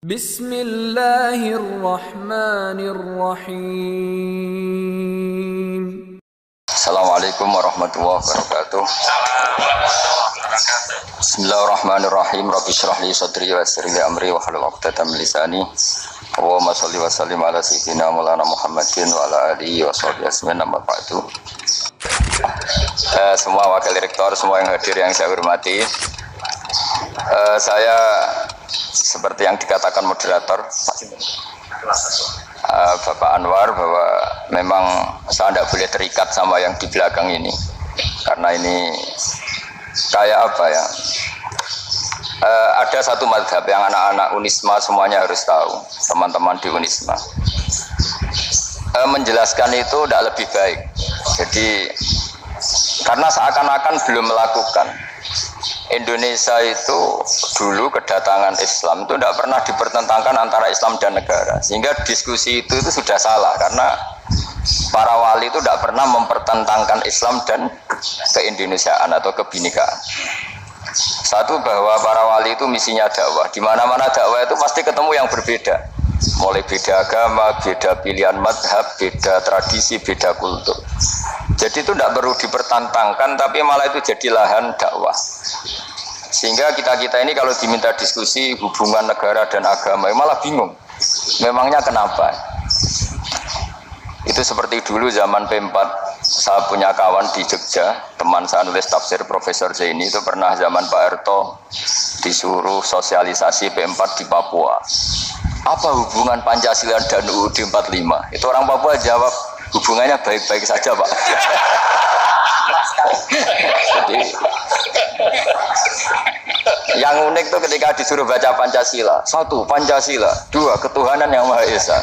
Bismillahirrahmanirrahim. Assalamualaikum warahmatullahi wabarakatuh. Bismillahirrahmanirrahim. Rabbi shrah li sadri wa yassir li amri wa hlul 'uqdatam min lisani. Allahumma shalli wa sallim ala sayyidina Maulana Muhammadin wa ala alihi wa sahbihi ajmain. Amma ba'du. Semua wakil rektor, semua yang hadir yang saya hormati. Saya seperti yang dikatakan moderator Bapak Anwar bahwa memang saya tidak boleh terikat sama yang di belakang ini karena ini kayak apa ya, ada satu mazhab yang anak-anak Unisma semuanya harus tahu, teman-teman di Unisma menjelaskan itu tidak lebih baik. Jadi karena seakan-akan belum melakukan. Indonesia itu dulu kedatangan Islam itu tidak pernah dipertentangkan antara Islam dan negara, sehingga diskusi itu sudah salah karena para wali itu tidak pernah mempertentangkan Islam dan keindonesiaan atau kebinekaan. Satu, bahwa para wali itu misinya dakwah, di mana-mana dakwah itu pasti ketemu yang berbeda, mulai beda agama, beda pilihan madhab, beda tradisi, beda kultur. Jadi itu tidak perlu dipertentangkan, tapi malah itu jadi lahan dakwah. Sehingga kita ini kalau diminta diskusi hubungan negara dan agama malah bingung. Memangnya kenapa? Itu seperti dulu zaman P4, saya punya kawan di Jogja, teman saya nulis tafsir Profesor Zaini, itu pernah zaman Pak Erto disuruh sosialisasi P4 di Papua. Apa hubungan Pancasila dan UUD 45? Itu orang Papua jawab, hubungannya baik-baik saja, Pak. Jadi yang unik itu ketika disuruh baca Pancasila, 1. Pancasila, 2. Ketuhanan yang Maha Esa.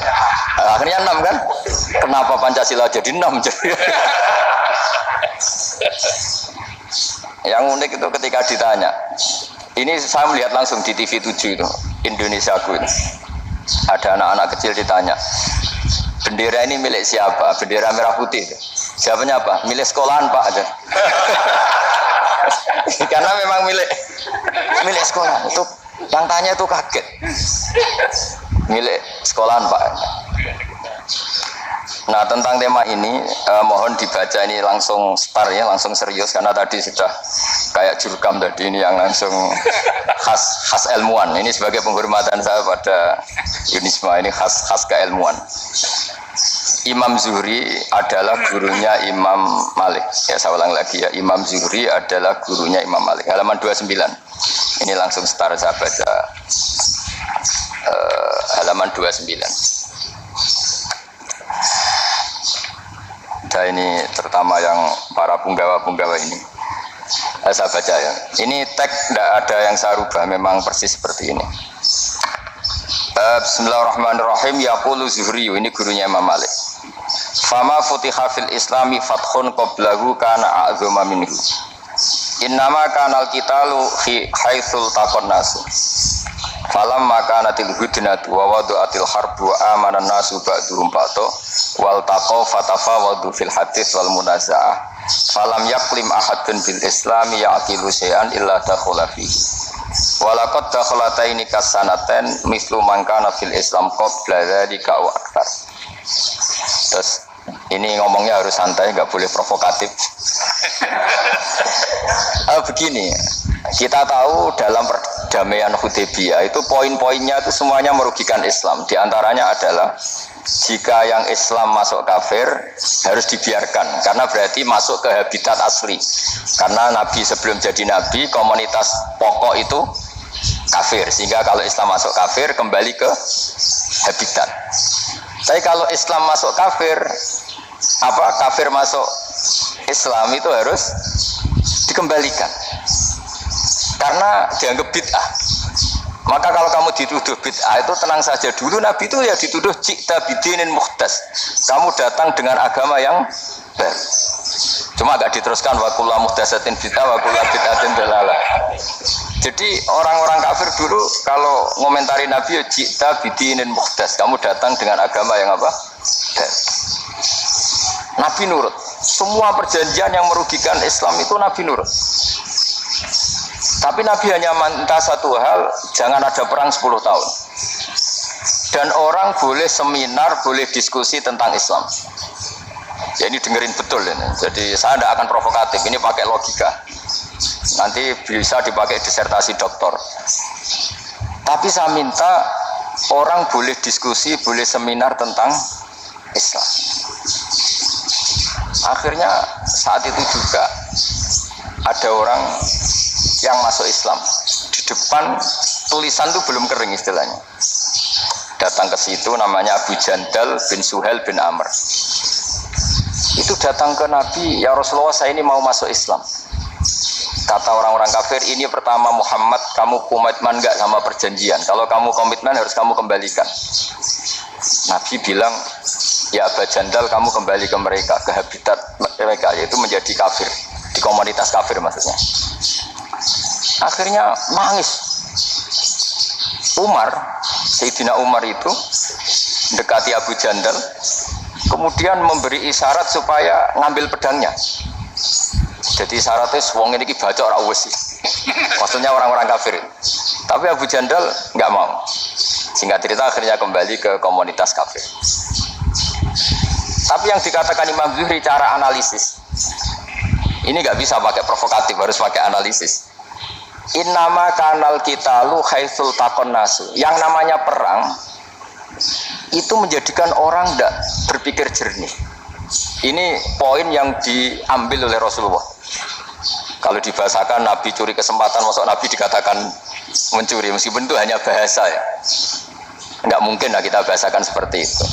Akhirnya 6 kan? Kenapa Pancasila jadi 6? Yang unik itu ketika ditanya, ini saya melihat langsung di TV 7 itu, Indonesiaku ini. Ada anak-anak kecil ditanya, bendera ini milik siapa? Bendera merah putih. Jawabannya apa? Milik sekolahan, Pak. Karena memang milik sekolah. Itu yang tanya itu kaget. Milik sekolahan, Pak. Nah, tentang tema ini mohon dibaca ini langsung start ya, langsung serius karena tadi sudah kayak jurkam tadi, ini yang langsung khas ilmuwan. Ini sebagai penghormatan saya pada Unisma, ini khas keilmuan. Imam Zuhri adalah gurunya Imam Malik. Ya, saya ulang lagi ya, Imam Zuhri adalah gurunya Imam Malik. Halaman 29. Ini langsung start saya baca halaman 29. Dan ini terutama yang para punggawa-punggawa ini. Saya baca ya. Ini teks tidak ada yang saya rubah, memang persis seperti ini. Bismillahirrahmanirrahim. Yaqulu Zuhri, ini gurunya Imam Malik. Fama futiha fil islami fathun qablahu kana a'zama minhu. Innama kanal qitalu fi haitsul taqon nasu. Falam makanatil hudnatu wa wadu'atil harbu amanan nasu ba'duhum ba'du wal taqaw fatafawadu fil hadits wal munaza'ah. Falam yaklim ahadun bil islami ya'qilu syai'an illa dakhala fihi. Walaqad dakhalataini kasanaten mislu man kana fil islam qabla dzalika wa aktsar. Terus ini ngomongnya harus santai, nggak boleh provokatif. Begini, kita tahu dalam perdamaian Hudaybiyah itu poin-poinnya itu semuanya merugikan Islam. Di antaranya adalah jika yang Islam masuk kafir harus dibiarkan, karena berarti masuk ke habitat asli. Karena Nabi sebelum jadi Nabi, komunitas pokok itu kafir, sehingga kalau Islam masuk kafir kembali ke habitat. Tapi kalau Islam masuk kafir, kafir masuk Islam itu harus dikembalikan karena dianggap bid'ah. Maka kalau kamu dituduh bid'ah itu tenang saja dulu. Nabi itu ya dituduh ji'ta bidinin muhdas, kamu datang dengan agama yang baru. Cuma agak diteruskan wa kullu muhdasatin bid'ah wa kullu bid'atin dalalah. Jadi orang-orang kafir dulu kalau ngomentari Nabi ya ji'ta bidinin muhdas, kamu datang dengan agama yang apa? Nabi nurut. Semua perjanjian yang merugikan Islam itu Nabi nurut. Tapi Nabi hanya minta satu hal, jangan ada perang 10 tahun. Dan orang boleh seminar, boleh diskusi tentang Islam. Ya ini dengerin betul ini. Jadi saya tidak akan provokatif, ini pakai logika. Nanti bisa dipakai disertasi doktor. Tapi saya minta orang boleh diskusi, boleh seminar tentang Islam. Akhirnya saat itu juga ada orang yang masuk Islam. Di depan tulisan itu belum kering istilahnya. Datang ke situ namanya Abu Jandal bin Suhail bin Amr. Itu datang ke Nabi, ya Rasulullah saya ini mau masuk Islam. Kata orang-orang kafir, ini pertama Muhammad, kamu komitmen enggak sama perjanjian? Kalau kamu komitmen harus kamu kembalikan. Nabi bilang, ya Abu Jandal kamu kembali ke mereka, ke habitat mereka, yaitu menjadi kafir, di komunitas kafir maksudnya. Akhirnya nangis. Sayyidina Umar itu mendekati Abu Jandal, kemudian memberi isyarat supaya ngambil pedangnya. Jadi syaratnya wong ini baca ora wis. Maksudnya orang-orang kafir. Tapi Abu Jandal nggak mau. Singkat cerita akhirnya kembali ke komunitas kafir. Tapi yang dikatakan Imam Zuhri cara analisis. Ini nggak bisa pakai provokatif, harus pakai analisis. Innama kanal qitalu haitsul taqon nasu. Yang namanya perang itu menjadikan orang tidak berpikir jernih. Ini poin yang diambil oleh Rasulullah. Kalau dibahasakan Nabi curi kesempatan, masuk Nabi dikatakan mencuri, meskipun itu hanya bahasa ya. Enggak mungkin lah kita bahasakan seperti itu.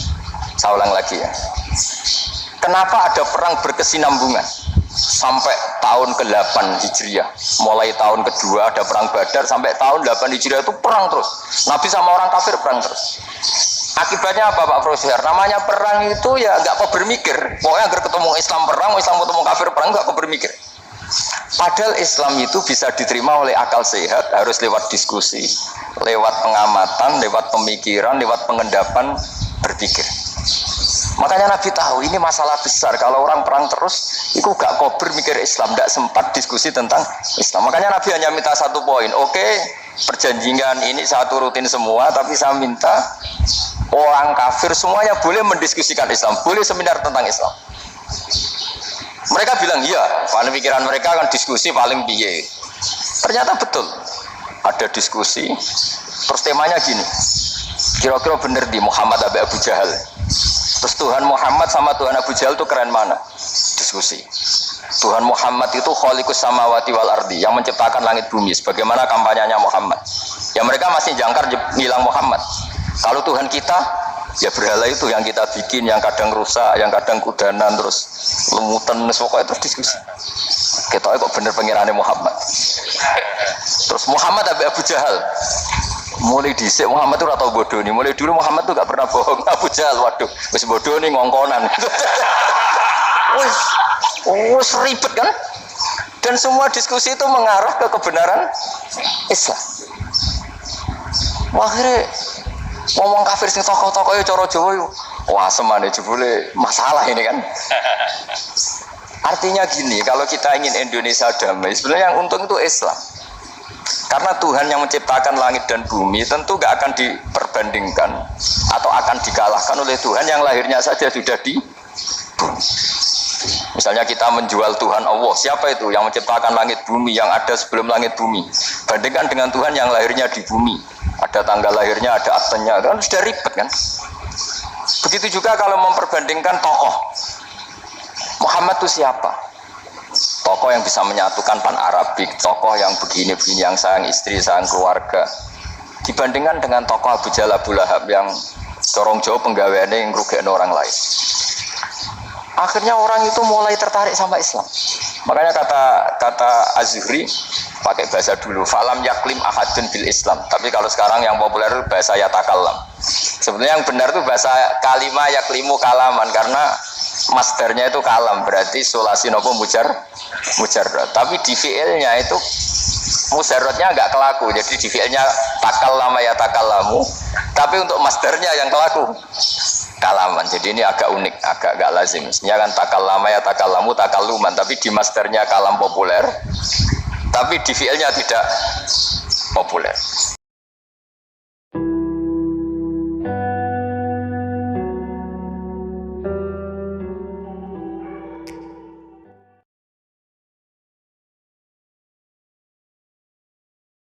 Saya ulang lagi ya. Kenapa ada perang berkesinambungan? Sampai tahun ke-8 Hijriah. Mulai tahun kedua ada perang Badar sampai tahun 8 Hijriah itu perang terus. Nabi sama orang kafir perang terus. Akibatnya apa Pak Profesor? Namanya perang itu ya nggak kok bermikir. Pokoknya agar ketemu Islam perang, Islam ketemu kafir perang nggak kok bermikir. Padahal Islam itu bisa diterima oleh akal sehat, harus lewat diskusi, lewat pengamatan, lewat pemikiran, lewat pengendapan berpikir. Makanya Nabi tahu ini masalah besar. Kalau orang perang terus, itu gak kober mikir Islam, tidak sempat diskusi tentang Islam. Makanya Nabi hanya minta satu poin. Oke, perjanjian ini saya turutin semua, tapi saya minta orang kafir semuanya boleh mendiskusikan Islam, boleh seminar tentang Islam. Mereka bilang iya, paling pikiran mereka kan diskusi paling piye. Ternyata betul, ada diskusi. Terus temanya gini, kira-kira bener di Muhammad Abu Jahal. Terus Tuhan Muhammad sama Tuhan Abu Jahal itu keren mana? Diskusi. Tuhan Muhammad itu khaliqus samawati wal ardi, yang menciptakan langit bumi. Sebagaimana kampanyenya Muhammad. Ya mereka masih jangkar bilang Muhammad. Kalau Tuhan kita, ya berhala itu yang kita bikin, yang kadang rusak, yang kadang kudanan, terus lumutan, pokoknya terus diskusi. Kita kok bener pengirannya Muhammad. Terus Muhammad Abu Jahal. Mulai dhisik Muhammad itu atau bodoh nih. Mulai dulu Muhammad tuh gak pernah bohong. Abu Jahal, waduh, wis bodoh nih ngongkonan. Wis ribet kan? Dan semua diskusi itu mengarah ke kebenaran Islam. Wah, akhirnya ngomong kafir sing tokoh-tokohnya cara Jawa yo. Wah, semane jebule masalah ini kan. Artinya gini, kalau kita ingin Indonesia damai, sebenarnya yang untung itu Islam. Karena Tuhan yang menciptakan langit dan bumi tentu gak akan diperbandingkan atau akan dikalahkan oleh Tuhan yang lahirnya saja sudah di bumi. Misalnya kita menjual Tuhan Allah, siapa itu yang menciptakan langit bumi, yang ada sebelum langit bumi? Bandingkan dengan Tuhan yang lahirnya di bumi, ada tanggal lahirnya, ada aktenya, kan sudah ribet kan? Begitu juga kalau memperbandingkan tokoh. Muhammad itu siapa? Tokoh yang bisa menyatukan pan-Arabik, tokoh yang begini-begini, yang sayang istri, sayang keluarga. Dibandingkan dengan tokoh Abu Jahal, Abu Lahab yang corong jauh penggaweannya yang ngerugikan orang lain. Akhirnya orang itu mulai tertarik sama Islam. Makanya kata Az-Zuhri pakai bahasa dulu, falam yaklim ahadun bil Islam. Tapi kalau sekarang yang populer itu bahasa yatakallam. Sebenarnya yang benar itu bahasa kalimah yaklimu kalaman, karena masdarnya itu kalam, berarti sulasi nopo mujarrad. Tapi di fiilnya itu mujarradnya enggak kelaku. Jadi di fiilnya takallama ya takallamu, tapi untuk masdarnya yang kelaku kalaman. Jadi ini agak unik, agak enggak lazim. Mestinya kan takallama ya takallamu takalluman, tapi di masdarnya kalam populer, tapi di fiilnya tidak populer.